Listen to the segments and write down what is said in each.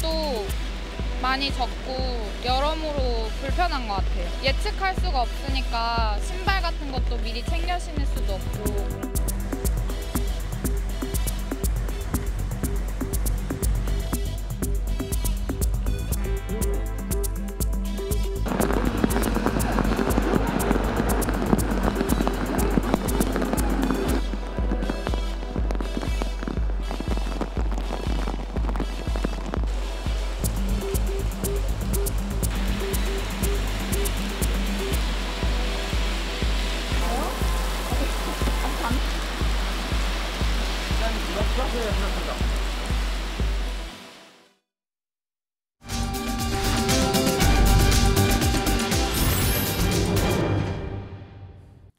값도 많이 적고 여러모로 불편한 것 같아요. 예측할 수가 없으니까 신발 같은 것도 미리 챙겨 신을 수도 없고.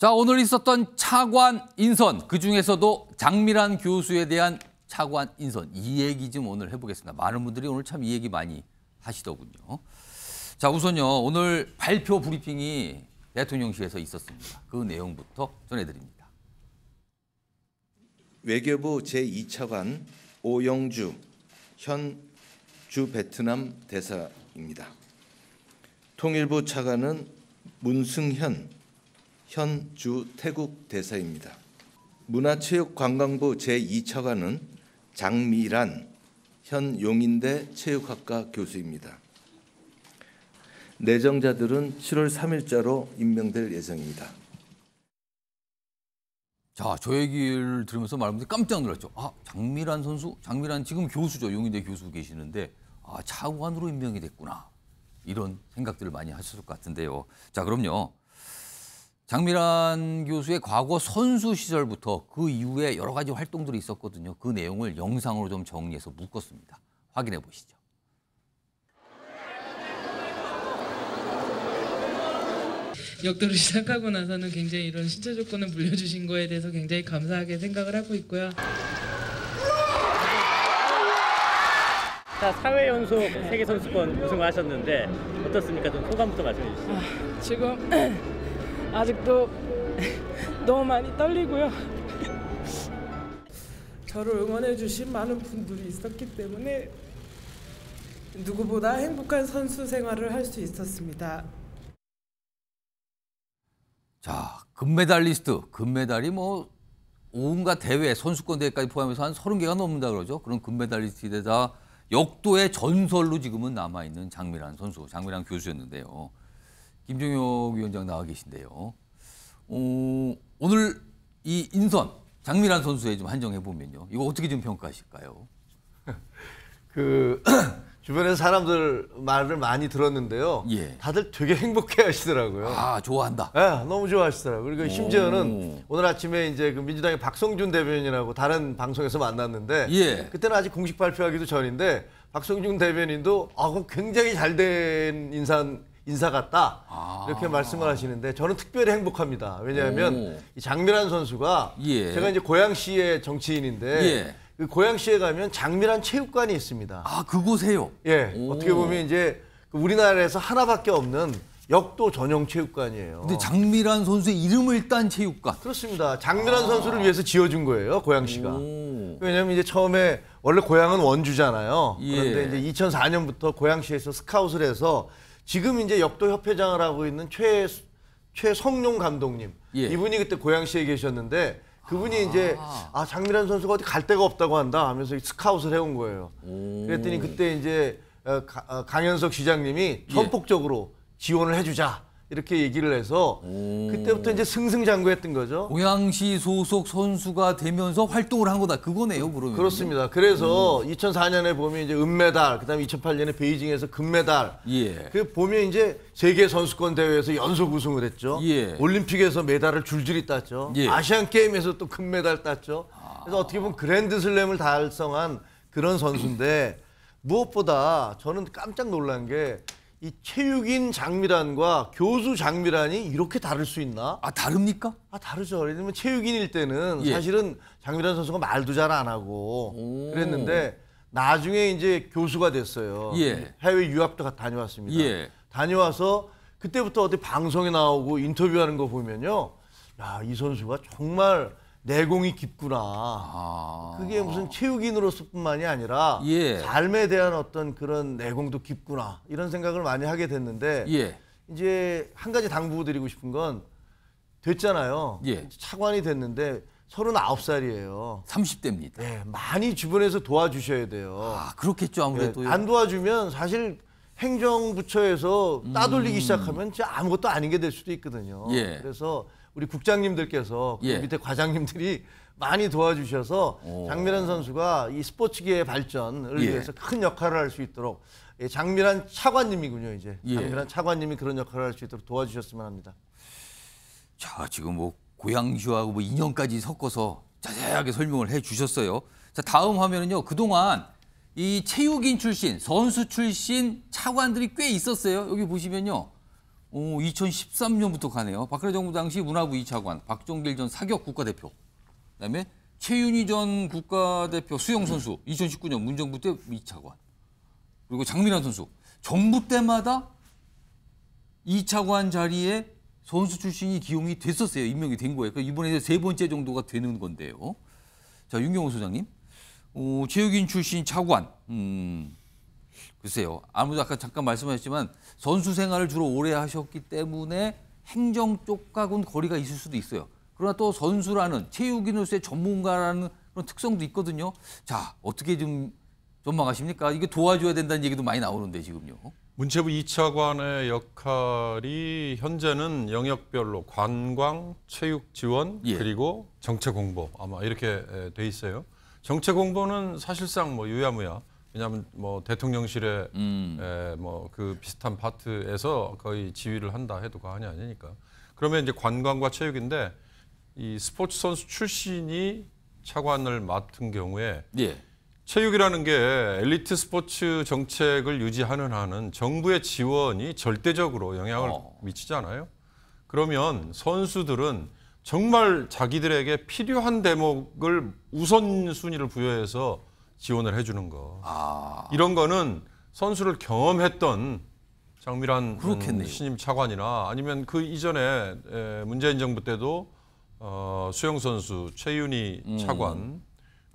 자, 오늘 있었던 차관 인선, 그중에서도 장미란 교수에 대한 차관 인선, 이 얘기 좀 오늘 해보겠습니다. 많은 분들이 오늘 참 이 얘기 많이 하시더군요. 자, 우선요, 오늘 발표 브리핑이 대통령실에서 있었습니다. 그 내용부터 전해드립니다. 외교부 제2차관 오영주 현 주 베트남 대사입니다. 통일부 차관은 문승현 현 주 태국 대사입니다. 문화체육관광부 제2차관은 장미란 현 용인대 체육학과 교수입니다. 내정자들은 7월 3일자로 임명될 예정입니다. 자, 저 얘기를 들으면서 말하면서 깜짝 놀랐죠. 아, 장미란 선수? 장미란 지금 교수죠. 용인대 교수 계시는데 아, 차관으로 임명이 됐구나. 이런 생각들을 많이 하셨을 것 같은데요. 자, 그럼요. 장미란 교수의 과거 선수 시절부터 그 이후에 여러 가지 활동들이 있었거든요. 그 내용을 영상으로 좀 정리해서 묶었습니다. 확인해 보시죠. 역도를 시작하고 나서는 굉장히 이런 신체 조건을 물려주신 거에 대해서 굉장히 감사하게 생각을 하고 있고요. 자, 4회 연속 세계 선수권 우승을 하셨는데 어떻습니까? 좀 소감부터 말씀해 주시죠. 지금 아직도 너무 많이 떨리고요. 저를 응원해 주신 많은 분들이 있었기 때문에 누구보다 행복한 선수 생활을 할 수 있었습니다. 자, 금메달리스트, 금메달이 뭐 온갖 대회, 선수권 대회까지 포함해서 한 30개가 넘는다 그러죠. 그런 금메달리스트에다 역도의 전설로 지금은 남아있는 장미란 선수, 장미란 교수였는데요. 김종혁 위원장 나와 계신데요. 오늘 이 인선, 장미란 선수에 좀 한정해 보면요. 이거 어떻게 좀 평가하실까요? 주변에서 사람들 말을 많이 들었는데요. 예. 다들 되게 행복해 하시더라고요. 아, 좋아한다. 네, 너무 좋아하시더라고요. 그리고 심지어는 오늘 아침에 이제 그 민주당의 박성준 대변인이라고 다른 방송에서 만났는데 예. 그때는 아직 공식 발표하기도 전인데 박성준 대변인도 그거 굉장히 잘된 인사 같다 이렇게 말씀을 하시는데 저는 특별히 행복합니다. 왜냐하면 이 장미란 선수가 예. 제가 이제 고양시의 정치인인데 예. 그 고양시에 가면 장미란 체육관이 있습니다. 아, 그곳에요? 예, 어떻게 보면 이제 우리나라에서 하나밖에 없는 역도 전용 체육관이에요. 근데 장미란 선수의 이름을 딴 체육관. 그렇습니다. 장미란 선수를 위해서 지어준 거예요, 고양시가. 왜냐하면 이제 처음에 원래 고향은 원주잖아요. 예. 그런데 이제 2004년부터 고양시에서 스카웃을 해서 지금 이제 역도 협회장을 하고 있는 최성룡 감독님. 예. 이분이 그때 고양시에 계셨는데 그분이 이제 장미란 선수가 어디 갈 데가 없다고 한다 하면서 스카웃을 해온 거예요. 그랬더니 그때 이제 강현석 시장님이 전폭적으로 지원을 해주자 이렇게 얘기를 해서 그때부터 이제 승승장구했던 거죠. 고양시 소속 선수가 되면서 활동을 한 거다. 그거네요, 그러면. 그렇습니다. 그래서 2004년에 보면 이제 은메달, 그다음에 2008년에 베이징에서 금메달. 예. 그 보면 이제 세계 선수권 대회에서 연속 우승을 했죠. 예. 올림픽에서 메달을 줄줄이 땄죠. 예. 아시안 게임에서 또 금메달 땄죠. 그래서 어떻게 보면 그랜드슬램을 달성한 그런 선수인데 무엇보다 저는 깜짝 놀란 게 이 체육인 장미란과 교수 장미란이 이렇게 다를 수 있나? 아, 다릅니까? 다르죠. 왜냐면 체육인일 때는 예. 사실은 장미란 선수가 말도 잘 안 하고 그랬는데 나중에 이제 교수가 됐어요. 예. 해외 유학도 다녀왔습니다. 예. 다녀와서 그때부터 어디 방송에 나오고 인터뷰하는 거 보면요. 야, 이 선수가 정말 내공이 깊구나. 그게 무슨 체육인으로서뿐만이 아니라 예. 삶에 대한 어떤 그런 내공도 깊구나 이런 생각을 많이 하게 됐는데 예. 이제 한 가지 당부드리고 싶은 건 됐잖아요. 예. 차관이 됐는데 39살이에요. 30대입니다. 네, 많이 주변에서 도와주셔야 돼요. 아, 그렇겠죠, 아무래도. 안 도와주면 사실 행정부처에서 따돌리기 시작하면 진짜 아무것도 아닌 게 될 수도 있거든요. 예. 그래서 우리 국장님들께서 그 예. 밑에 과장님들이 많이 도와주셔서 장미란 선수가 이 스포츠계의 발전을 예. 위해서 큰 역할을 할 수 있도록 장미란 차관님이군요, 이제. 예. 장미란 차관님이 그런 역할을 할 수 있도록 도와주셨으면 합니다. 자, 지금 뭐 고양시하고 뭐 인연까지 섞어서 자세하게 설명을 해 주셨어요. 자, 다음 화면은요. 그동안 이 체육인 출신, 선수 출신 차관들이 꽤 있었어요. 여기 보시면요. 2013년부터 가네요. 박근혜 정부 당시 문화부 2차관, 박종길 전 사격 국가대표, 그다음에 최윤희 전 국가대표 수영 선수 2019년 문정부 때 2차관, 그리고 장민환 선수 정부 때마다 2차관 자리에 선수 출신이 기용이 됐었어요. 임명이 된 거예요. 그러니까 이번에 세 번째 정도가 되는 건데요. 자, 윤경호 소장님, 체육인 출신 차관, 글쎄요. 아무도 아까 잠깐 말씀하셨지만 선수 생활을 주로 오래 하셨기 때문에 행정 쪽하고는 거리가 있을 수도 있어요. 그러나 또 선수라는 체육인으로서의 전문가라는 그런 특성도 있거든요. 자, 어떻게 좀 전망하십니까? 이게 도와줘야 된다는 얘기도 많이 나오는데 지금요. 문체부 2차관의 역할이 현재는 영역별로 관광, 체육 지원, 예. 그리고 정책 홍보 아마 이렇게 돼 있어요. 정책 홍보는 사실상 뭐 유야무야. 왜냐하면 뭐 대통령실에 뭐 그 비슷한 파트에서 거의 지휘를 한다 해도 과언이 아니니까. 그러면 이제 관광과 체육인데 이 스포츠 선수 출신이 차관을 맡은 경우에 예. 체육이라는 게 엘리트 스포츠 정책을 유지하는 한은 정부의 지원이 절대적으로 영향을 미치잖아요. 그러면 선수들은 정말 자기들에게 필요한 대목을 우선순위를 부여해서 지원을 해주는 거. 이런 거는 선수를 경험했던 장미란 신임 차관이나 아니면 그 이전에 문재인 정부 때도 수영 선수 최윤희 차관,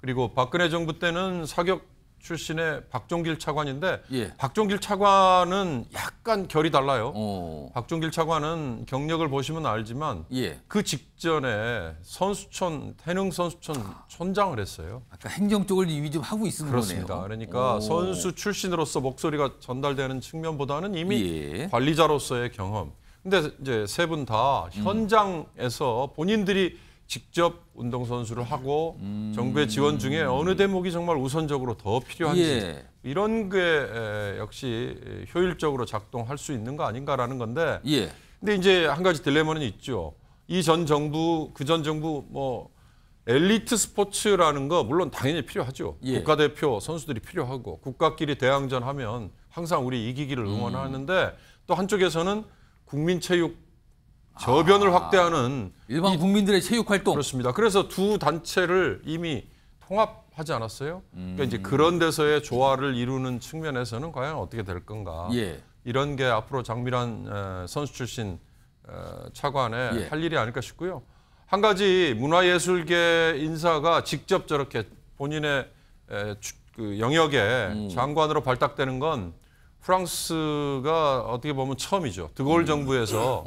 그리고 박근혜 정부 때는 사격 출신의 박종길 차관인데 예. 박종길 차관은 약간 결이 달라요. 박종길 차관은 경력을 보시면 알지만 예. 그 직전에 선수촌, 태릉 선수촌 촌장을 했어요. 아까 행정 쪽을 이미 좀 하고 있는 그렇습니다. 거네요. 그러니까 선수 출신으로서 목소리가 전달되는 측면보다는 이미 예. 관리자로서의 경험. 근데 이제 세 분 다 현장에서 본인들이 직접 운동선수를 하고 정부의 지원 중에 어느 대목이 정말 우선적으로 더 필요한지 예. 이런 게 역시 효율적으로 작동할 수 있는 거 아닌가라는 건데 예. 근데 이제 한 가지 딜레마는 있죠. 이 전 정부, 그 전 정부 뭐 엘리트 스포츠라는 거 물론 당연히 필요하죠. 예. 국가대표 선수들이 필요하고 국가끼리 대항전 하면 항상 우리 이기기를 응원하는데 또 한쪽에서는 국민체육 저변을 확대하는 일반 국민들의 체육 활동. 그렇습니다. 그래서 두 단체를 이미 통합하지 않았어요. 그러니까 이제 그런 데서의 조화를 이루는 측면에서는 과연 어떻게 될 건가. 예. 이런 게 앞으로 장미란 선수 출신 차관의 예. 할 일이 아닐까 싶고요. 한 가지 문화예술계 인사가 직접 저렇게 본인의 그 영역에 장관으로 발탁되는 건 프랑스가 어떻게 보면 처음이죠. 드골 정부에서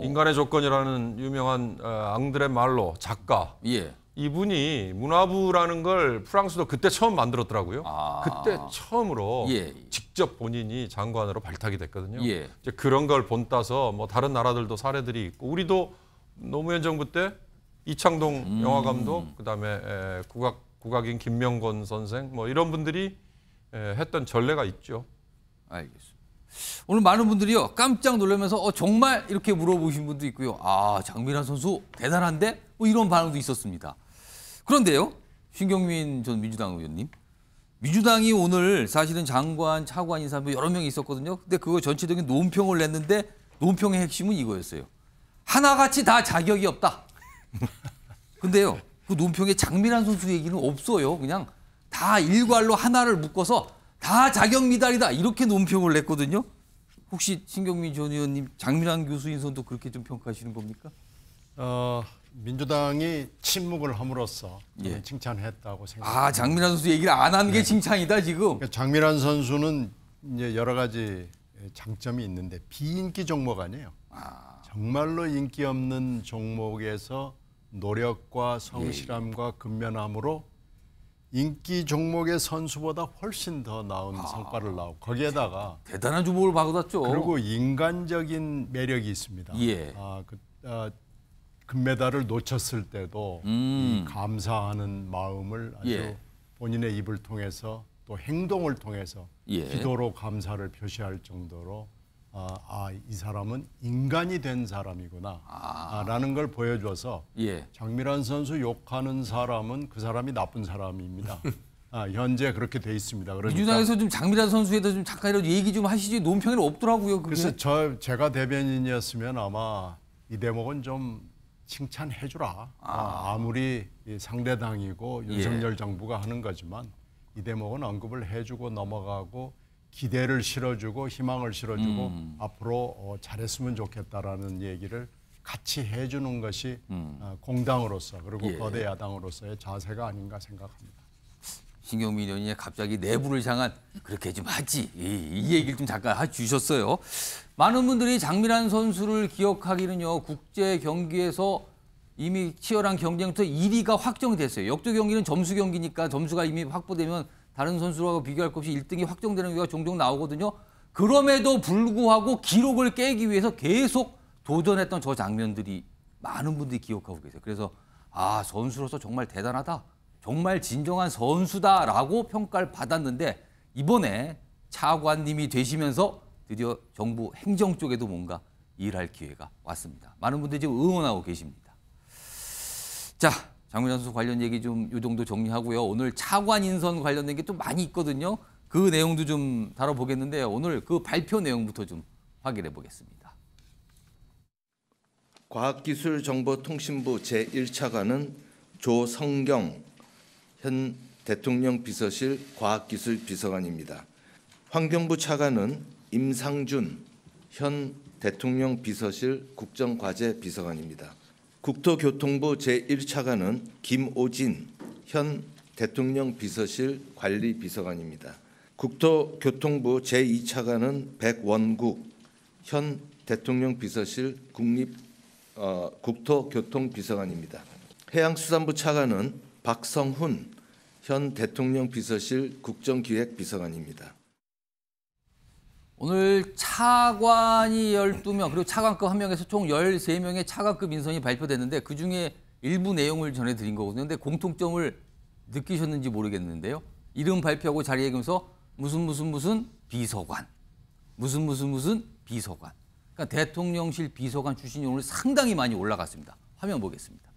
인간의 조건이라는 유명한 앙드레 말로 작가. 예. 이분이 문화부라는 걸 프랑스도 그때 처음 만들었더라고요. 그때 처음으로 예. 직접 본인이 장관으로 발탁이 됐거든요. 예. 이제 그런 걸 본따서 뭐 다른 나라들도 사례들이 있고 우리도 노무현 정부 때 이창동 영화감독, 그다음에 국악인 김명건 선생 뭐 이런 분들이 했던 전례가 있죠. 알겠습니다. 오늘 많은 분들이요 깜짝 놀라면서 정말 이렇게 물어보신 분도 있고요. 아, 장미란 선수 대단한데 뭐 이런 반응도 있었습니다. 그런데요, 신경민 전 민주당 의원님, 민주당이 오늘 사실은 장관, 차관 인사 여러 명이 있었거든요. 근데 그거 전체적인 논평을 냈는데 논평의 핵심은 이거였어요. 하나같이 다 자격이 없다. 근데요, 그 논평에 장미란 선수 얘기는 없어요. 그냥 다 일괄로 하나를 묶어서 다 자격 미달이다 이렇게 논평을 냈거든요. 혹시 신경민 전 의원님 장미란 교수 인선도 그렇게 좀 평가하시는 겁니까? 민주당이 침묵을 함으로써 예. 칭찬했다고 생각합니다. 아, 장미란 선수 얘기를 안 한 게 칭찬이다 지금. 그러니까 장미란 선수는 이제 여러 가지 장점이 있는데 비인기 종목 아니에요. 정말로 인기 없는 종목에서 노력과 성실함과 근면함으로 인기 종목의 선수보다 훨씬 더 나은 성과를 나오고 거기에다가 대단한 주목을 받았죠. 그리고 인간적인 매력이 있습니다. 예. 금메달을 놓쳤을 때도 이 감사하는 마음을 아주 예. 본인의 입을 통해서 또 행동을 통해서 예. 기도로 감사를 표시할 정도로 이 사람은 인간이 된 사람이구나 라는 걸 보여줘서 예. 장미란 선수 욕하는 사람은 그 사람이 나쁜 사람입니다. 현재 그렇게 돼 있습니다. 그러니까 민주당에서 좀 장미란 선수에 대해서 좀 잠깐이라도 얘기 좀 하시지 논평에는 없더라고요. 그게. 그래서 제가 대변인이었으면 아마 이 대목은 좀 칭찬해 주라. 아무리 상대당이고 윤석열 정부가 하는 거지만 이 대목은 언급을 해주고 넘어가고 기대를 실어주고 희망을 실어주고 앞으로 잘했으면 좋겠다라는 얘기를 같이 해주는 것이 공당으로서 그리고 예. 거대 야당으로서의 자세가 아닌가 생각합니다. 신경민 의원이 갑자기 내부를 향한 그렇게 좀 하지 이 얘기를 좀 잠깐 해주셨어요. 많은 분들이 장미란 선수를 기억하기는요. 국제 경기에서 이미 치열한 경쟁부터 1위가 확정됐어요. 역조 경기는 점수 경기니까 점수가 이미 확보되면 다른 선수하고 비교할 것 없이 1등이 확정되는 경우가 종종 나오거든요. 그럼에도 불구하고 기록을 깨기 위해서 계속 도전했던 저 장면들이 많은 분들이 기억하고 계세요. 그래서 선수로서 정말 대단하다. 정말 진정한 선수다라고 평가를 받았는데 이번에 차관님이 되시면서 드디어 정부 행정 쪽에도 뭔가 일할 기회가 왔습니다. 많은 분들이 지금 응원하고 계십니다. 자, 장미란 선수 관련 얘기 좀 이 정도 정리하고요. 오늘 차관 인선 관련된 게 좀 많이 있거든요. 그 내용도 좀 다뤄보겠는데요. 오늘 그 발표 내용부터 좀 확인해 보겠습니다. 과학기술정보통신부 제1차관은 조성경 현 대통령 비서실 과학기술 비서관입니다. 환경부 차관은 임상준 현 대통령 비서실 국정과제 비서관입니다. 국토교통부 제1차관은 김오진 현 대통령 비서실 관리비서관입니다. 국토교통부 제2차관은 백원국 현 대통령 비서실 국토교통비서관입니다. 해양수산부 차관은 박성훈 현 대통령 비서실 국정기획비서관입니다. 오늘 차관이 12명 그리고 차관급 1명에서 총 13명의 차관급 인선이 발표됐는데 그중에 일부 내용을 전해드린 거거든요. 근데 공통점을 느끼셨는지 모르겠는데요. 이름 발표하고 자리 얘기하면서 무슨 비서관, 무슨 비서관. 그러니까 대통령실 비서관 출신이 오늘 상당히 많이 올라갔습니다. 화면 보겠습니다.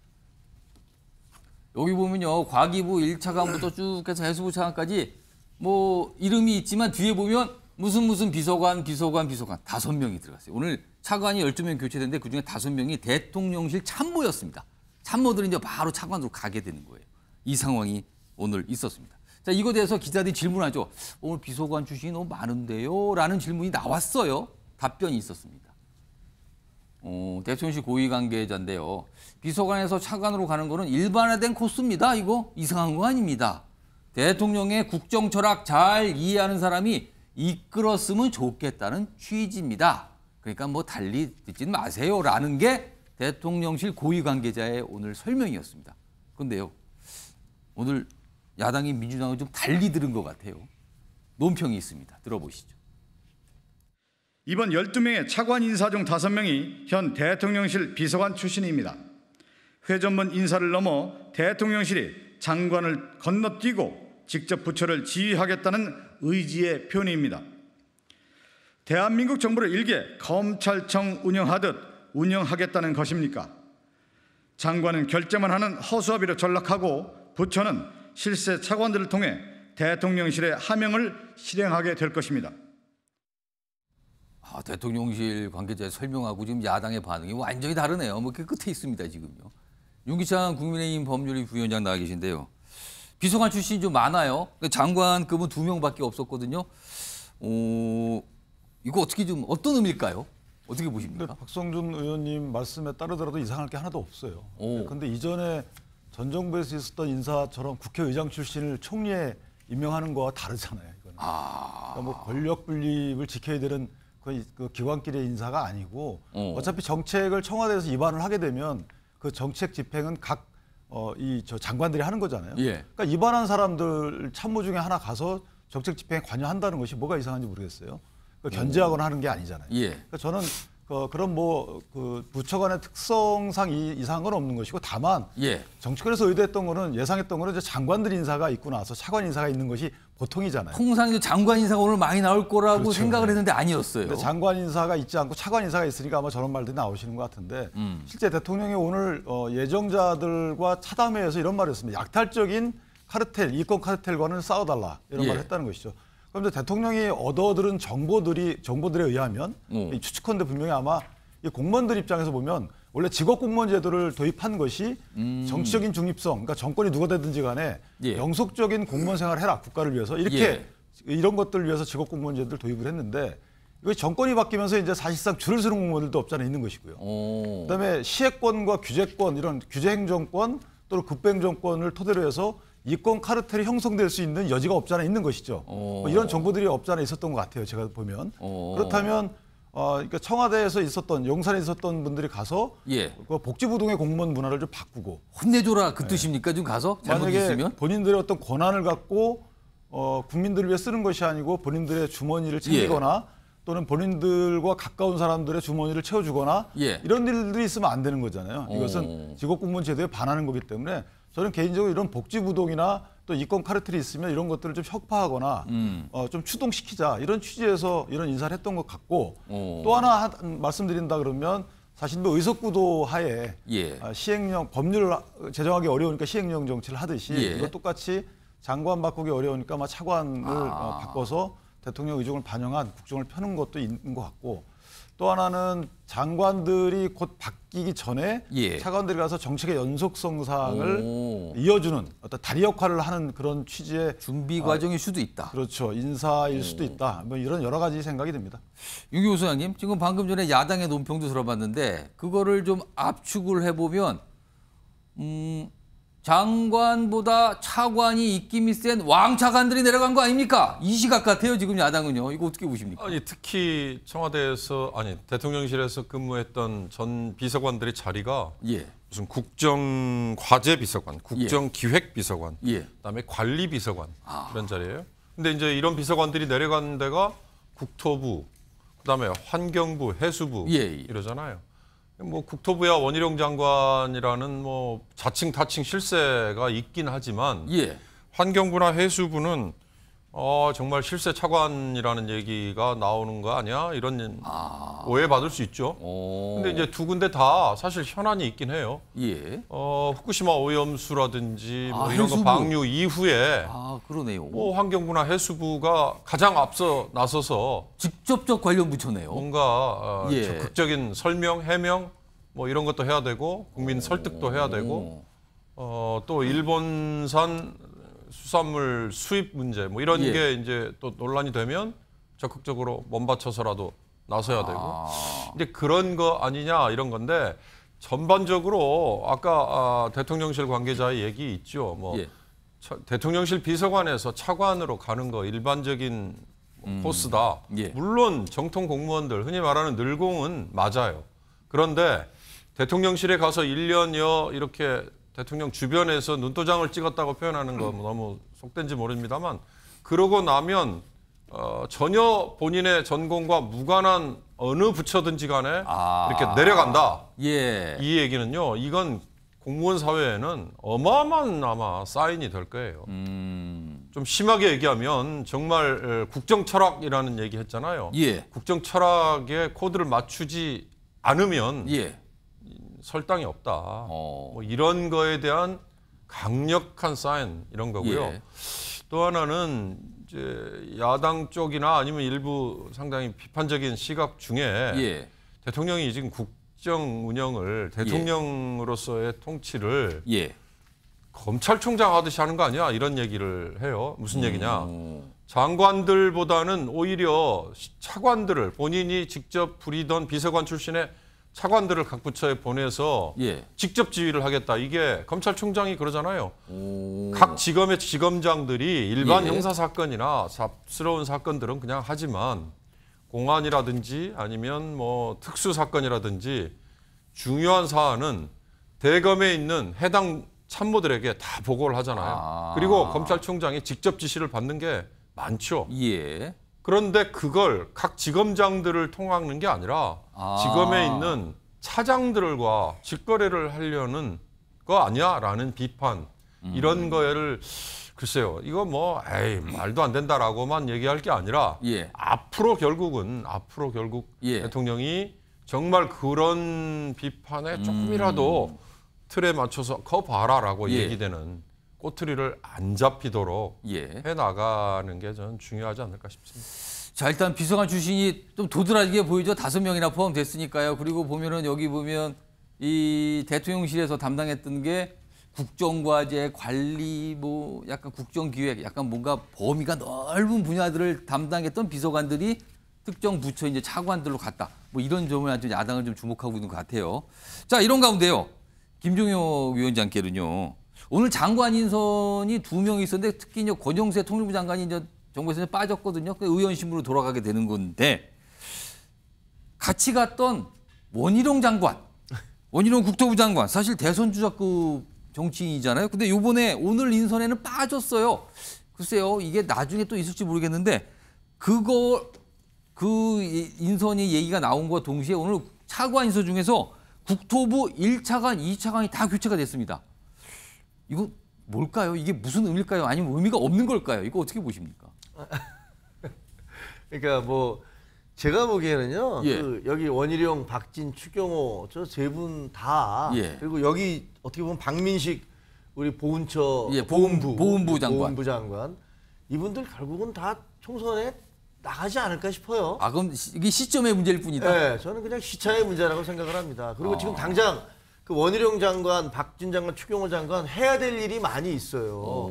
여기 보면요. 과기부 1차관부터 쭉 해서 해수부 차관까지 뭐 이름이 있지만 뒤에 보면 무슨 비서관 5명이 들어갔어요. 오늘 차관이 12명 교체됐는데 그중에 5명이 대통령실 참모였습니다. 참모들은 이제 바로 차관으로 가게 되는 거예요. 이 상황이 오늘 있었습니다. 자, 이거에 대해서 기자들이 질문하죠. 오늘 비서관 출신이 너무 많은데요? 라는 질문이 나왔어요. 답변이 있었습니다. 대통령실 고위 관계자인데요. 비서관에서 차관으로 가는 거는 일반화된 코스입니다. 이거 이상한 거 아닙니다. 대통령의 국정 철학 잘 이해하는 사람이 이끌었으면 좋겠다는 취지입니다. 그러니까 뭐 달리 듣지는 마세요라는 게 대통령실 고위 관계자의 오늘 설명이었습니다. 그런데요. 오늘 야당인 민주당은 좀 달리 들은 것 같아요. 논평이 있습니다. 들어보시죠. 이번 12명의 차관 인사 중 5명이 현 대통령실 비서관 출신입니다. 회전문 인사를 넘어 대통령실이 장관을 건너뛰고 직접 부처를 지휘하겠다는 의지의 표현입니다. 대한민국 정부를 일개 검찰청 운영하듯 운영하겠다는 것입니까? 장관은 결재만 하는 허수아비로 전락하고 부처는 실세 차관들을 통해 대통령실의 하명을 실행하게 될 것입니다. 대통령실 관계자의 설명하고 지금 야당의 반응이 완전히 다르네요. 뭐 그 끝에 있습니다, 지금요. 윤기찬 국민의힘 법률위 부위원장 나와 계신데요. 비서관 출신이 좀 많아요. 장관급은 2명밖에 없었거든요. 이거 어떻게 좀 어떤 의미일까요? 어떻게 보십니까? 근데 박성준 의원님 말씀에 따르더라도 이상할 게 하나도 없어요. 오. 근데 이전에 전 정부에서 있었던 인사처럼 국회의장 출신을 총리에 임명하는 거와 다르잖아요. 이거는. 그러니까 뭐 권력 분립을 지켜야 되는 그 기관끼리의 인사가 아니고 어차피 정책을 청와대에서 입안을 하게 되면 그 정책 집행은 각 장관들이 하는 거잖아요. 예. 그러니까 입안한 사람들 참모 중에 하나 가서 정책 집행에 관여한다는 것이 뭐가 이상한지 모르겠어요. 견제하거나 하는 게 아니잖아요. 예. 그러니까 저는 그런 그 부처 간의 특성상 이상한 건 없는 것이고 다만 예. 정치권에서 의도했던 거는 예상했던 거는 이제 장관들 인사가 있고 나서 차관 인사가 있는 것이 보통이잖아요. 통상 장관 인사가 오늘 많이 나올 거라고 그렇죠. 생각을 했는데 아니었어요. 근데 장관 인사가 있지 않고 차관 인사가 있으니까 아마 저런 말들이 나오시는 것 같은데 실제 대통령이 오늘 예정자들과 차담회에서 이런 말을 했습니다. 약탈적인 카르텔, 이권 카르텔과는 싸워달라 이런 예. 말을 했다는 것이죠. 그런데 대통령이 얻어들은 정보들에 의하면 추측컨대 분명히 아마 이 공무원들 입장에서 보면 원래 직업 공무원 제도를 도입한 것이 정치적인 중립성, 그러니까 정권이 누가 되든지 간에 예. 영속적인 공무원 생활을 해라 국가를 위해서 이렇게 이런 것들을 위해서 직업 공무원 제도를 도입을 했는데 이거 정권이 바뀌면서 이제 사실상 줄을 서는 공무원들도 없잖아 있는 것이고요. 그다음에 시행권과 규제권 이런 규제행정권 또는 급행정권을 토대로 해서 이권 카르텔이 형성될 수 있는 여지가 없잖아 있는 것이죠. 뭐 이런 정보들이 없잖아 있었던 것 같아요. 제가 보면. 그렇다면 그러니까 청와대에서 있었던 용산에 있었던 분들이 가서 그 복지부동의 공무원 문화를 좀 바꾸고 혼내줘라 그 뜻입니까? 좀 가서 만약에 잘못했으면 본인들의 어떤 권한을 갖고 국민들을 위해 쓰는 것이 아니고 본인들의 주머니를 챙기거나 또는 본인들과 가까운 사람들의 주머니를 채워주거나 이런 일들이 있으면 안 되는 거잖아요. 이것은 직업공무원 제도에 반하는 거기 때문에 저는 개인적으로 이런 복지부동이나 또 이권 카르텔이 있으면 이런 것들을 좀 혁파하거나 좀 추동시키자 이런 취지에서 이런 인사를 했던 것 같고 또 하나 말씀드린다 그러면 사실 뭐 의석구도 하에 시행령 법률을 제정하기 어려우니까 시행령 정치를 하듯이 이거 똑같이 장관 바꾸기 어려우니까 아마 차관을 바꿔서 대통령 의중을 반영한 국정을 펴는 것도 있는 것 같고 또 하나는 장관들이 곧 바뀌기 전에 차관들이 가서 정책의 연속성상을 이어주는 어떤 다리 역할을 하는 그런 취지의 준비 과정일 수도 있다. 그렇죠. 인사일 수도 있다. 뭐 이런 여러 가지 생각이 듭니다. 윤기호 소장님, 지금 방금 전에 야당의 논평도 들어봤는데 그거를 좀 압축을 해보면 장관보다 차관이 입김이 센 왕차관들이 내려간 거 아닙니까? 이 시각 같아요, 지금 야당은요. 이거 어떻게 보십니까? 아니, 특히 청와대에서 대통령실에서 근무했던 전 비서관들의 자리가 무슨 국정과제비서관, 국정기획비서관, 그다음에 관리비서관 이런 자리예요. 근데 이제 이런 비서관들이 내려간 데가 국토부, 그다음에 환경부, 해수부 이러잖아요. 뭐 국토부야 원희룡 장관이라는 뭐 자칭 타칭 실세가 있긴 하지만 환경부나 해수부는 정말 실세 차관이라는 얘기가 나오는 거 아니야? 이런 오해받을 수 있죠. 근데 이제 두 군데 다 사실 현안이 있긴 해요. 후쿠시마 오염수라든지 뭐 이런 거 방류 이후에 그러네요. 뭐 환경부나 해수부가 가장 앞서 나서서 직접적 관련 부처네요. 뭔가 적극적인 설명, 해명 뭐 이런 것도 해야 되고 국민 설득도 해야 되고 또 일본산 수산물 수입 문제 뭐 이런 게 이제 또 논란이 되면 적극적으로 몸받쳐서라도 나서야 되고 이제 그런 거 아니냐 이런 건데 전반적으로 아까 대통령실 관계자의 얘기 있죠. 뭐 대통령실 비서관에서 차관으로 가는 거 일반적인 코스다. 물론 정통 공무원들 흔히 말하는 늘공은 맞아요. 그런데 대통령실에 가서 1년여 이렇게 대통령 주변에서 눈도장을 찍었다고 표현하는 거 너무 속된지 모릅니다만 그러고 나면 전혀 본인의 전공과 무관한 어느 부처든지 간에 이렇게 내려간다. 이 얘기는요. 이건 공무원 사회에는 어마어마한 아마 사인이 될 거예요. 좀 심하게 얘기하면 정말 국정 철학이라는 얘기 했잖아요. 국정 철학에 코드를 맞추지 않으면 설당이 없다. 뭐 이런 거에 대한 강력한 사인 이런 거고요. 또 하나는 이제 야당 쪽이나 아니면 일부 상당히 비판적인 시각 중에 대통령이 지금 국정 운영을 대통령으로서의 통치를 검찰총장 하듯이 하는 거 아니야? 이런 얘기를 해요. 무슨 얘기냐? 장관들보다는 오히려 차관들을 본인이 직접 부리던 비서관 출신의 차관들을 각 부처에 보내서 직접 지휘를 하겠다. 이게 검찰총장이 그러잖아요. 각 지검의 지검장들이 일반 형사 사건이나 잡스러운 사건들은 그냥 하지만 공안이라든지 아니면 뭐 특수 사건이라든지 중요한 사안은 대검에 있는 해당 참모들에게 다 보고를 하잖아요. 그리고 검찰총장이 직접 지시를 받는 게 많죠. 그런데 그걸 각 지검장들을 통하는 게 아니라 지검에 있는 차장들과 직거래를 하려는 거 아니야라는 비판 이런 거를 글쎄요. 이거 뭐 에이 말도 안 된다라고만 얘기할 게 아니라 앞으로 결국 대통령이 정말 그런 비판에 조금이라도 틀에 맞춰서 거 봐라라고 얘기되는 꼬투리를 안 잡히도록 해나가는 게 저는 중요하지 않을까 싶습니다. 자, 일단 비서관 출신이 좀 도드라지게 보이죠. 5명이나 포함됐으니까요. 그리고 보면은 여기 보면 이 대통령실에서 담당했던 게 국정과제, 관리, 뭐 약간 국정기획, 약간 뭔가 범위가 넓은 분야들을 담당했던 비서관들이 특정 부처 이제 차관들로 갔다. 뭐 이런 점을 아주 야당을 좀 주목하고 있는 것 같아요. 자, 이런 가운데요. 김종혁 위원장께는요. 오늘 장관 인선이 2명이 있었는데 특히 이제 권영세 통일부 장관이 이제 정부에서 빠졌거든요. 그 의원심으로 돌아가게 되는 건데 같이 갔던 원희룡 장관, 원희룡 국토부 장관, 사실 대선 주자급 정치인이잖아요. 근데 이번에 오늘 인선에는 빠졌어요. 글쎄요, 이게 나중에 또 있을지 모르겠는데 그 인선이 얘기가 나온 것과 동시에 오늘 차관 인선 중에서 국토부 1차관, 2차관이 다 교체가 됐습니다. 이거 뭘까요? 이게 무슨 의미일까요? 아니면 의미가 없는 걸까요? 이거 어떻게 보십니까? 그러니까 뭐 제가 보기에는요. 그 여기 원희룡, 박진, 추경호 저 세 분 다 그리고 여기 어떻게 보면 박민식 우리 보훈처 보훈부 장관 이분들 결국은 다 총선에 나가지 않을까 싶어요. 아, 그럼 이게 시점의 문제일 뿐이다? 네, 저는 그냥 시차의 문제라고 생각을 합니다. 그리고 지금 당장 그 원희룡 장관, 박진 장관, 추경호 장관 해야 될 일이 많이 있어요.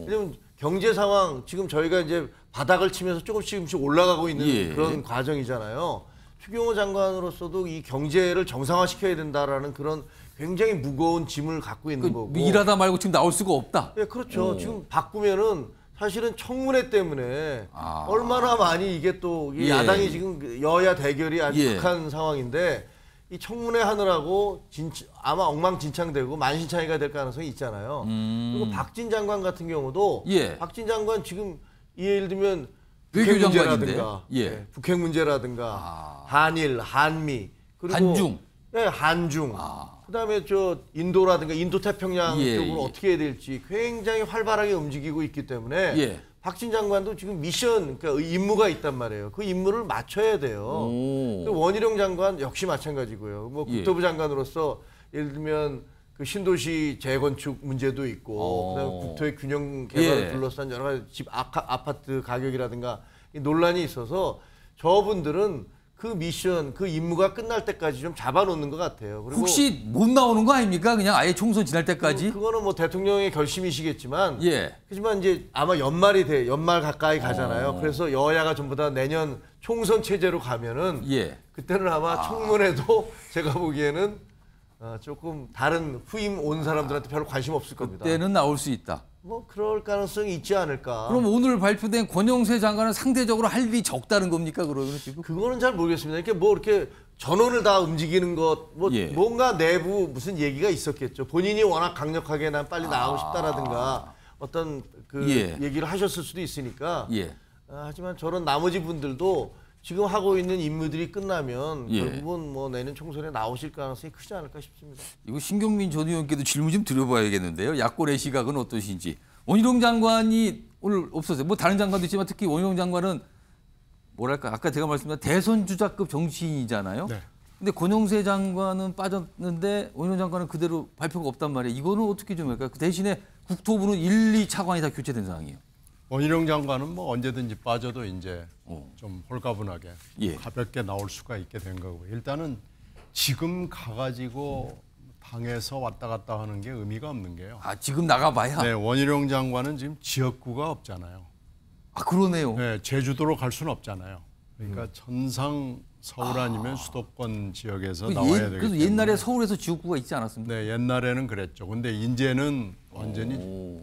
왜냐면 경제 상황 지금 저희가 이제 바닥을 치면서 조금씩 올라가고 있는 그런 과정이잖아요. 추경호 장관으로서도 이 경제를 정상화시켜야 된다라는 그런 굉장히 무거운 짐을 갖고 있는 거고. 일하다 말고 지금 나올 수가 없다? 네, 그렇죠. 지금 바꾸면은 사실은 청문회 때문에 얼마나 많이 이게 또 야당이 지금 여야 대결이 아주 극한 상황인데 이 청문회 하느라고 아마 엉망진창되고 만신창이가 될 가능성이 있잖아요. 그리고 박진 장관 같은 경우도 박진 장관 지금 예를 들면 북핵 문제라든가 북핵 문제라든가 한일, 한미 그리고 한중. 네, 한중. 그다음에 저 인도라든가 인도 태평양 쪽으로 어떻게 해야 될지 굉장히 활발하게 움직이고 있기 때문에 박진 장관도 지금 미션, 그러니까 임무가 있단 말이에요. 그 임무를 맞춰야 돼요. 원희룡 장관 역시 마찬가지고요. 뭐 국토부 장관으로서 예를 들면 그 신도시 재건축 문제도 있고, 그다음에 국토의 균형 개발을 둘러싼 여러 가지 집 아파트 가격이라든가 이 논란이 있어서 저분들은 그 미션, 그 임무가 끝날 때까지 좀 잡아놓는 것 같아요. 그리고 혹시 못 나오는 거 아닙니까? 그냥 아예 총선 지날 때까지? 그거는 뭐 대통령의 결심이시겠지만, 하지만 이제 아마 연말 가까이 가잖아요. 그래서 여야가 전부 다 내년 총선 체제로 가면은 그때는 아마 청문회도 제가 보기에는 조금 다른 후임 온 사람들한테 별로 관심 없을 겁니다. 그때는 나올 수 있다. 뭐 그럴 가능성이 있지 않을까. 그럼 오늘 발표된 권영세 장관은 상대적으로 할 일이 적다는 겁니까? 그러면 지금? 그거는 잘 모르겠습니다. 이렇게 뭐 이렇게 전원을 다 움직이는 것, 뭐 뭔가 내부 무슨 얘기가 있었겠죠. 본인이 워낙 강력하게 난 빨리 나가고 싶다라든가 어떤 그 얘기를 하셨을 수도 있으니까. 하지만 저런 나머지 분들도 지금 하고 있는 임무들이 끝나면 결국은 뭐 내년 총선에 나오실 가능성이 크지 않을까 싶습니다. 이거 신경민 전 의원께도 질문 좀 드려봐야겠는데요. 야권의 시각은 어떠신지. 원희룡 장관이 오늘 없었어요. 뭐 다른 장관도 있지만 특히 원희룡 장관은 뭐랄까 아까 제가 말씀드린 대선 주자급 정치인이잖아요. 근데 권영세 장관은 빠졌는데 원희룡 장관은 그대로 발표가 없단 말이에요. 이거는 어떻게 좀 할까요? 그 대신에 국토부는 1, 2차관이 다 교체된 상황이에요. 원희룡 장관은 뭐 언제든지 빠져도 이제 좀 홀가분하게 가볍게 나올 수가 있게 된 거고, 일단은 지금 가가지고 당에서 왔다 갔다 하는 게 의미가 없는 게요. 지금 나가봐야? 네, 원희룡 장관은 지금 지역구가 없잖아요. 아, 그러네요. 네, 제주도로 갈 수는 없잖아요. 그러니까 천상 서울 아니면 수도권 지역에서 나와야 되기 그래서 때문에. 옛날에 서울에서 지역구가 있지 않았습니까? 네, 옛날에는 그랬죠. 근데 이제는 완전히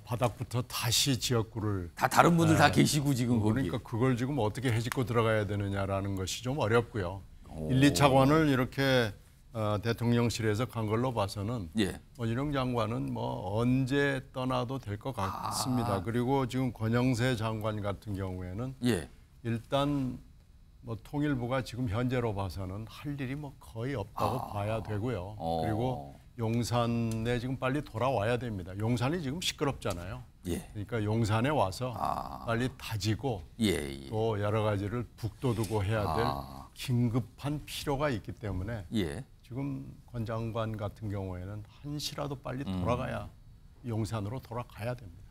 바닥부터 다시 지역구를 다 다른 분들 다 계시고 지금 거기. 그러니까 그걸 지금 어떻게 해집고 들어가야 되느냐라는 것이 좀 어렵고요. 1, 2차관을 이렇게 대통령실에서 간 걸로 봐서는 예. 원희룡 장관은 뭐 언제 떠나도 될 것 같습니다. 그리고 지금 권영세 장관 같은 경우에는 예. 일단 뭐 통일부가 지금 현재로 봐서는 할 일이 뭐 거의 없다고 봐야 되고요. 그리고 용산에 지금 빨리 돌아와야 됩니다. 용산이 지금 시끄럽잖아요. 예. 그러니까 용산에 와서 빨리 다지고 예. 또 여러 가지를 북돋우고 해야 될 긴급한 필요가 있기 때문에 예. 지금 권 장관 같은 경우에는 한시라도 빨리 돌아가야 용산으로 돌아가야 됩니다.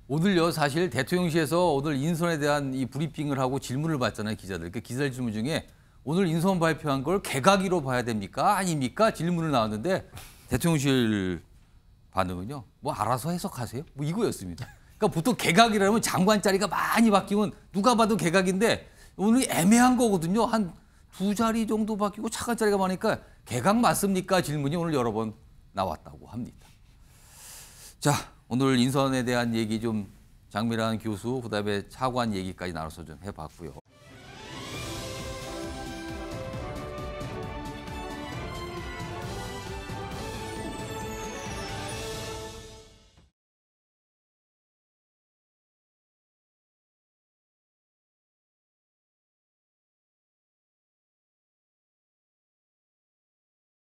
오늘요 사실 대통령실에서 오늘 인선에 대한 이 브리핑을 하고 질문을 받잖아요 기자들. 그 기자 질문 중에 오늘 인선 발표한 걸 개각이로 봐야 됩니까 아닙니까 질문을 나왔는데 대통령실 반응은요 뭐 알아서 해석하세요 뭐 이거였습니다. 그러니까 보통 개각이라면 장관 자리가 많이 바뀌면 누가 봐도 개각인데 오늘 애매한 거거든요. 한 2자리 정도 바뀌고 차관 자리가 많으니까 개각 맞습니까 질문이 오늘 여러 번 나왔다고 합니다. 자. 오늘 인선에 대한 얘기 좀 장미란 교수 그다음에 차관 얘기까지 나눠서 좀 해봤고요.